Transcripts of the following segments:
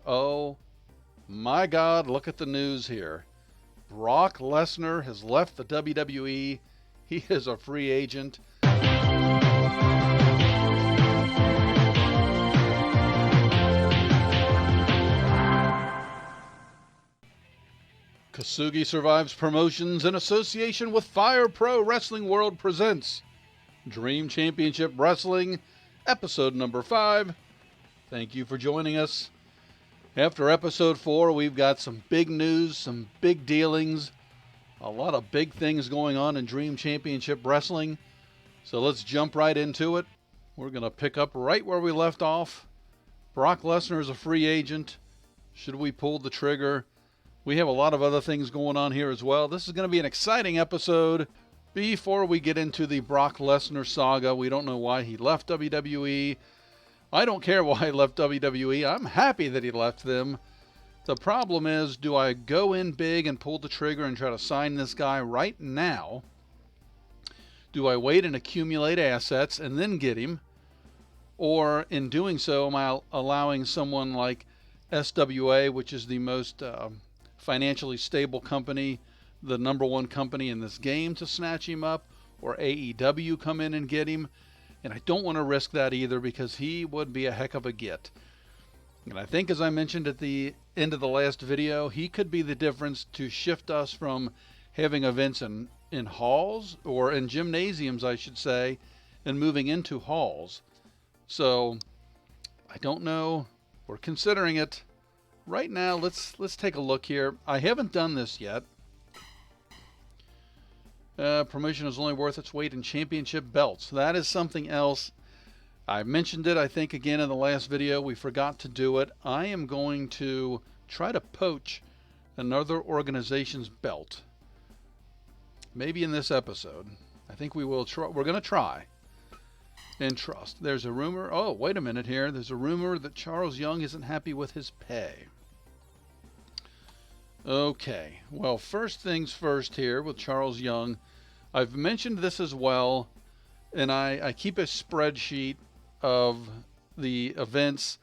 Oh my God, look at the news here. Brock Lesnar has left the WWE. He is a free agent. Kasugi Survives Promotions in association with Fire Pro Wrestling World presents Dream Championship Wrestling, episode number 5. Thank you for joining us. After episode 4, we've got some big news, some big dealings, a lot of big things going on in Dream Championship Wrestling. So let's jump right into it. We're going to pick up right where we left off. Brock Lesnar is a free agent. Should we pull the trigger? We have a lot of other things going on here as well. This is going to be an exciting episode. Before we get into the Brock Lesnar saga, we don't know why he left WWE. I don't care why he left WWE. I'm happy that he left them. The problem is, do I go in big and pull the trigger and try to sign this guy right now? Do I wait and accumulate assets and then get him? Or in doing so, am I allowing someone like SWA, which is the most financially stable company, the number one company in this game, to snatch him up, or AEW come in and get him? And I don't want to risk that either, because he would be a heck of a get. And I think, as I mentioned at the end of the last video, he could be the difference to shift us from having events in halls, or in gymnasiums, I should say, and moving into halls. So I don't know. We're considering it. Right now, let's take a look here. I haven't done this yet. Promotion is only worth its weight in championship belts. That is something else. I mentioned it, I think, again in the last video. We forgot to do it. I am going to try to poach another organization's belt. Maybe in this episode. I think we will try. We're going to try. And trust. There's a rumor. Oh, wait a minute here. There's a rumor that Charles Young isn't happy with his pay. Okay. Well, first things first here with Charles Young. I've mentioned this as well, and I keep a spreadsheet of the events,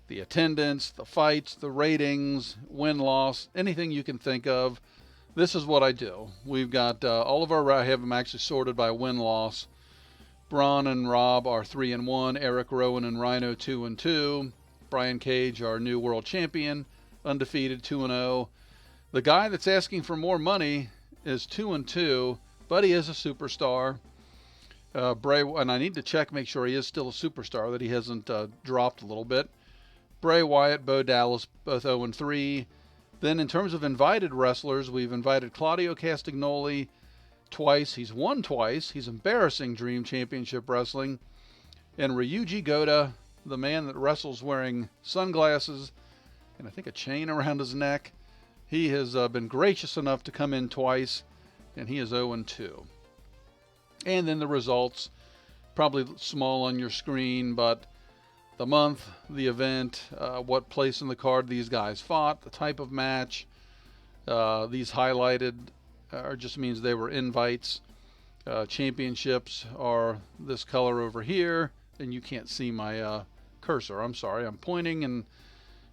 the attendance, the fights, the ratings, win-loss, anything you can think of. This is what I do. We've got all of our, I have them actually sorted by win-loss. Braun and Rob are 3-1. Eric Rowan and Rhino 2-2. Brian Cage, our new world champion, undefeated 2-0. The guy that's asking for more money is 2-2, but he is a superstar. Bray, and I need to check, make sure he is still a superstar, that he hasn't dropped a little bit. Bray Wyatt, Bo Dallas, both 0-3. Then in terms of invited wrestlers, we've invited Claudio Castagnoli twice. He's won twice. He's embarrassing Dream Championship Wrestling. And Ryuji Goda, the man that wrestles wearing sunglasses and I think a chain around his neck, he has been gracious enough to come in twice, and he is 0-2. And then the results, probably small on your screen, but the month, the event, what place in the card these guys fought, the type of match. These highlighted just means they were invites. Championships are this color over here, and you can't see my cursor. I'm sorry, I'm pointing,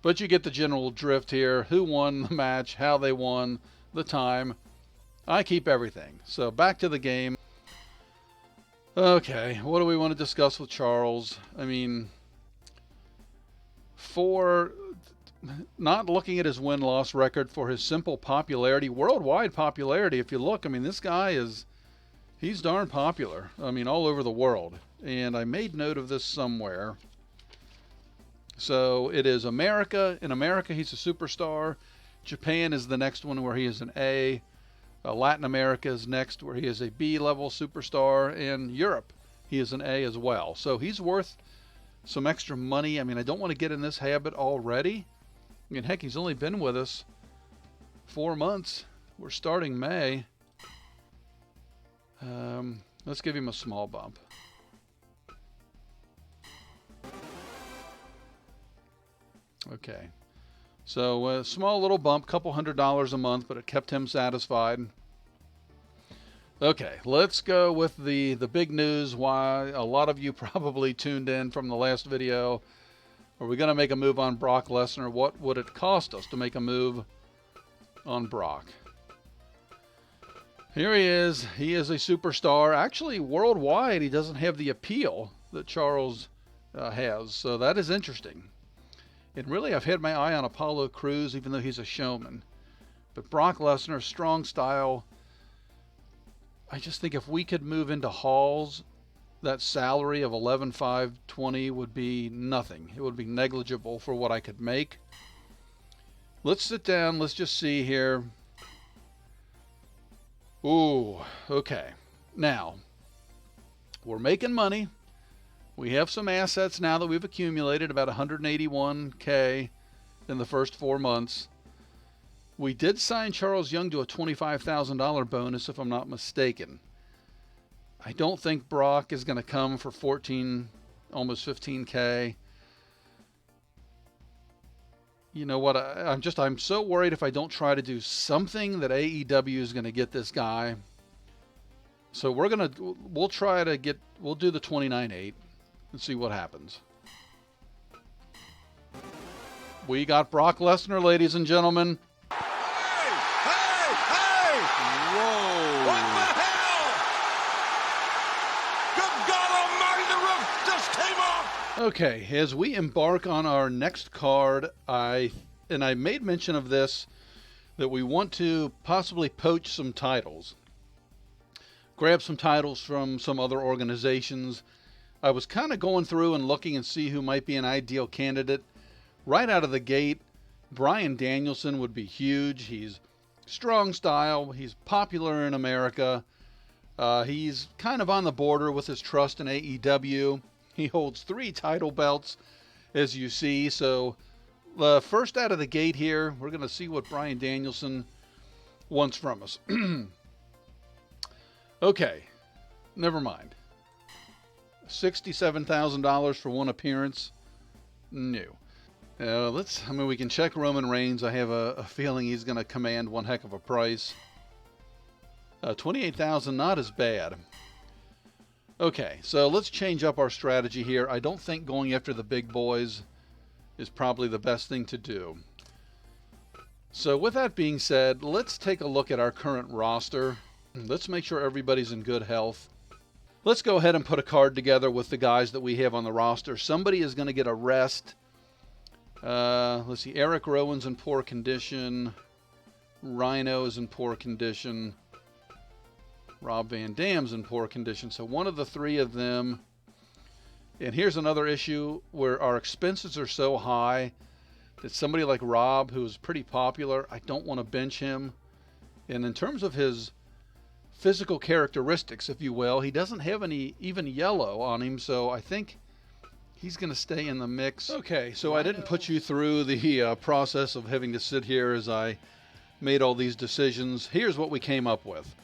but you get the general drift here. Who won the match, how they won, the time. I keep everything. So back to the game. Okay, what do we want to discuss with Charles? I mean, for not looking at his win-loss record, for his simple popularity, worldwide popularity, if you look, I mean, this guy he's darn popular. I mean, all over the world. And I made note of this somewhere. So it is America. In America, he's a superstar. Japan is the next one, where he is an A. Latin America is next, where he is a B-level superstar. And Europe, he is an A as well. So he's worth some extra money. I mean, I don't want to get in this habit already. I mean, heck, he's only been with us 4 months. We're starting May. Let's give him a small bump. Okay. So a small little bump, couple $100 a month, but it kept him satisfied. Okay, let's go with the big news. Why a lot of you probably tuned in from the last video. Are we going to make a move on Brock Lesnar? What would it cost us to make a move on Brock? Here he is. He is a superstar. Actually, worldwide, he doesn't have the appeal that Charles has. So that is interesting. And really, I've had my eye on Apollo Crews, even though he's a showman. But Brock Lesnar, strong style. I just think if we could move into Halls, that salary of $11,520 would be nothing. It would be negligible for what I could make. Let's sit down. Let's just see here. Ooh, okay. Now, we're making money. We have some assets now that we've accumulated, about $181K in the first 4 months. We did sign Charles Young to a $25,000 bonus, if I'm not mistaken. I don't think Brock is going to come for 14, almost 15K. You know what? I'm so worried if I don't try to do something that AEW is going to get this guy. So we'll do the 29.8 and see what happens. We got Brock Lesnar, ladies and gentlemen. Hey! Whoa. What the hell? Good God Almighty, the roof just came off! Okay, as we embark on our next card, I made mention of this, that we want to possibly poach some titles. Grab some titles from some other organizations. I was kind of going through and looking and see who might be an ideal candidate. Right out of the gate, Bryan Danielson would be huge. He's strong style. He's popular in America. He's kind of on the border with his trust in AEW. He holds 3 title belts, as you see. So, first out of the gate here, we're going to see what Bryan Danielson wants from us. Okay, never mind. $67,000 for one appearance? No. We can check Roman Reigns. I have a feeling he's going to command one heck of a price. $28,000, not as bad. Okay, so let's change up our strategy here. I don't think going after the big boys is probably the best thing to do. So with that being said, let's take a look at our current roster. Let's make sure everybody's in good health. Let's go ahead and put a card together with the guys that we have on the roster. Somebody is going to get a rest. Let's see. Eric Rowan's in poor condition. Rhino is in poor condition. Rob Van Dam's in poor condition. So one of the 3 of them. And here's another issue where our expenses are so high that somebody like Rob, who is pretty popular, I don't want to bench him. And in terms of his physical characteristics, if you will, he doesn't have any even yellow on him, so I think he's going to stay in the mix. Okay, so I didn't put you through the process of having to sit here as I made all these decisions. Here's what we came up with.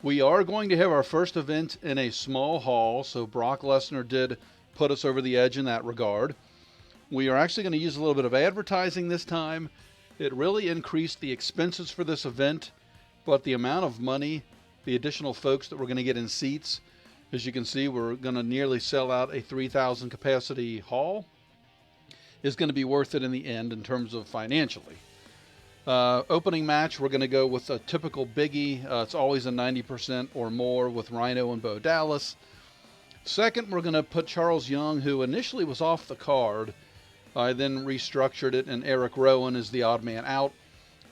We are going to have our first event in a small hall, so Brock Lesnar did put us over the edge in that regard. We are actually going to use a little bit of advertising this time. It really increased the expenses for this event, but the amount of money, the additional folks that we're going to get in seats, as you can see, we're going to nearly sell out a 3,000 capacity hall, is going to be worth it in the end in terms of financially. Opening match, we're going to go with a typical biggie. It's always a 90% or more with Rhino and Bo Dallas. Second, we're going to put Charles Young, who initially was off the card. I then restructured it, and Eric Rowan is the odd man out.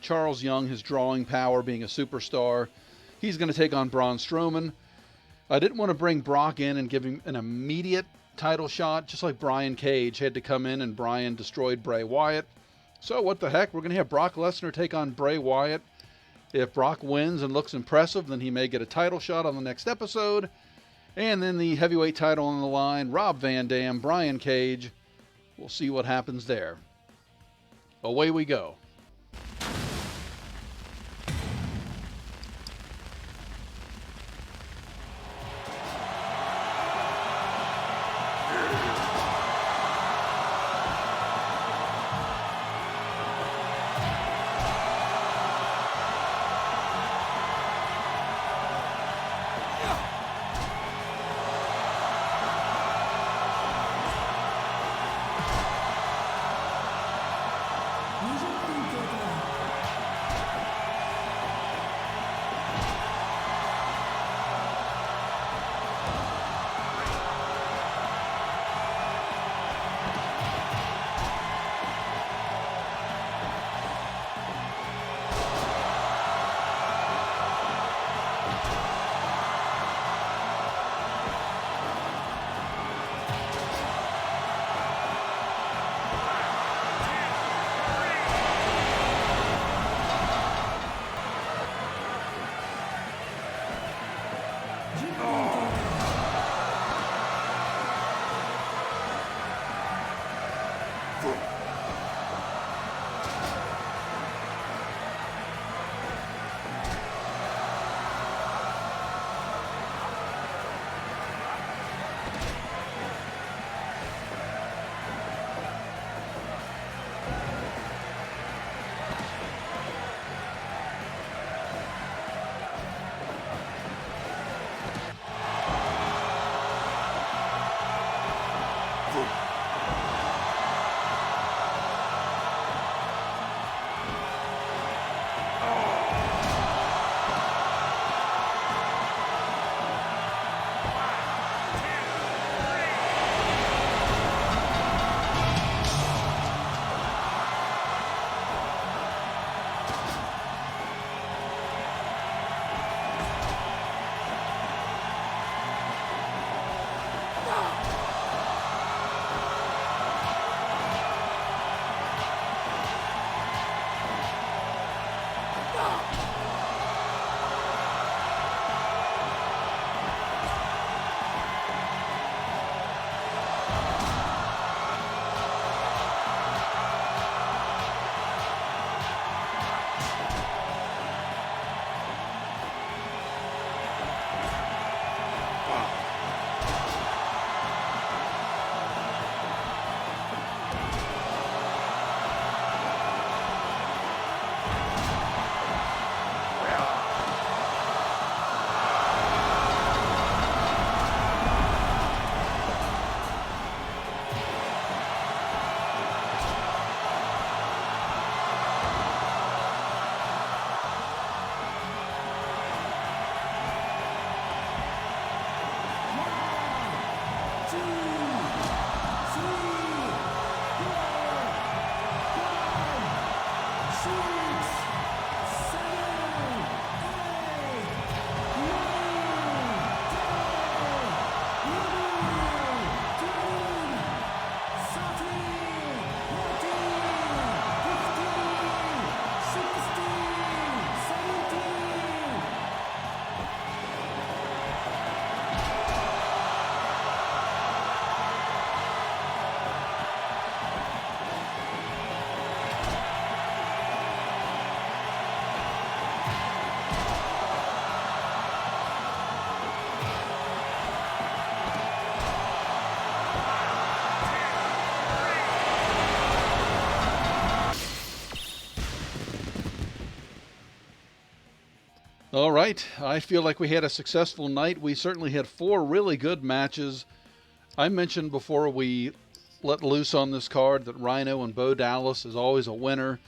Charles Young, his drawing power, being a superstar. He's going to take on Braun Strowman. I didn't want to bring Brock in and give him an immediate title shot, just like Brian Cage had to come in and Brian destroyed Bray Wyatt. So what the heck, we're going to have Brock Lesnar take on Bray Wyatt. If Brock wins and looks impressive, then he may get a title shot on the next episode. And then the heavyweight title on the line, Rob Van Dam, Brian Cage. We'll see what happens there. Away we go. All right, I feel like we had a successful night. We certainly had 4 really good matches. I mentioned before we let loose on this card that Rhino and Bo Dallas is always a winner.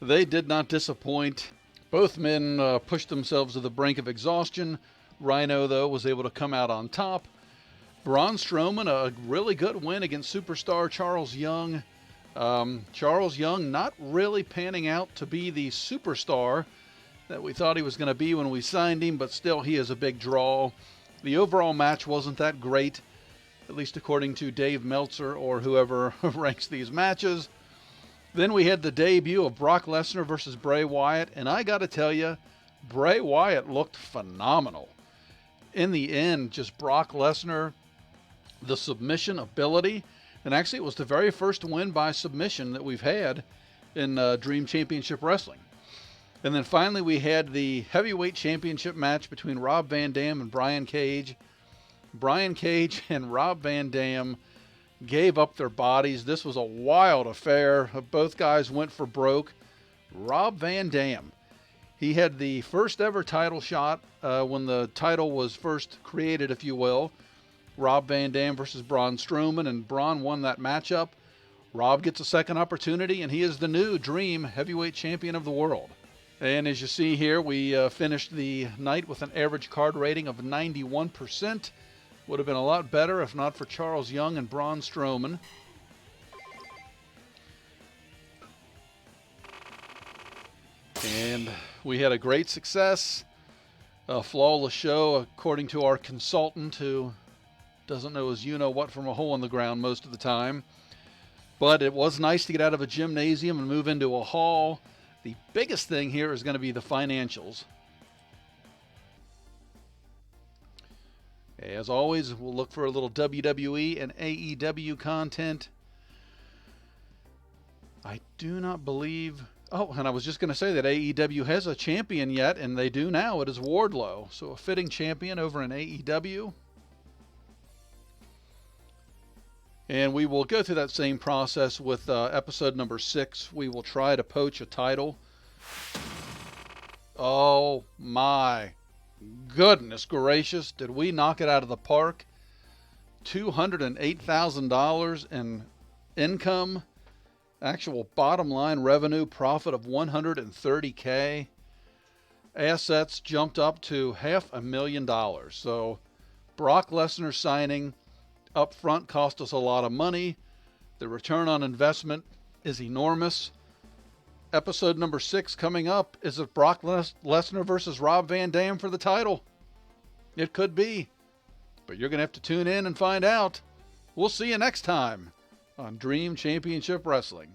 They did not disappoint. Both men pushed themselves to the brink of exhaustion. Rhino, though, was able to come out on top. Braun Strowman, a really good win against superstar Charles Young. Charles Young not really panning out to be the superstar that we thought he was going to be when we signed him, but still he is a big draw. The overall match wasn't that great, at least according to Dave Meltzer or whoever ranks these matches. Then we had the debut of Brock Lesnar versus Bray Wyatt, and I got to tell you, Bray Wyatt looked phenomenal. In the end, just Brock Lesnar, the submission ability, and actually it was the very first win by submission that we've had in Dream Championship Wrestling. And then finally we had the Heavyweight Championship match between Rob Van Dam and Brian Cage. Brian Cage and Rob Van Dam gave up their bodies. This was a wild affair. Both guys went for broke. Rob Van Dam, he had the first ever title shot when the title was first created, if you will. Rob Van Dam versus Braun Strowman, and Braun won that matchup. Rob gets a second opportunity, and he is the new Dream Heavyweight Champion of the world. And as you see here, we finished the night with an average card rating of 91%. Would have been a lot better if not for Charles Young and Braun Strowman. And we had a great success. A flawless show, according to our consultant, who doesn't know his you-know-what from a hole in the ground most of the time. But it was nice to get out of a gymnasium and move into a hall. The biggest thing here is going to be the financials. As always, we'll look for a little WWE and AEW content. I do not believe... Oh, and I was just going to say that AEW has a champion yet, and they do now. It is Wardlow. So a fitting champion over in AEW. And we will go through that same process with episode number 6. We will try to poach a title. Oh my goodness gracious. Did we knock it out of the park? $208,000 in income. Actual bottom line revenue profit of $130K. Assets jumped up to $500,000. So Brock Lesnar signing up front cost us a lot of money. The return on investment is enormous. Episode number 6 coming up. Is it Brock Lesnar versus Rob Van Dam for the title? It could be. But you're going to have to tune in and find out. We'll see you next time on Dream Championship Wrestling.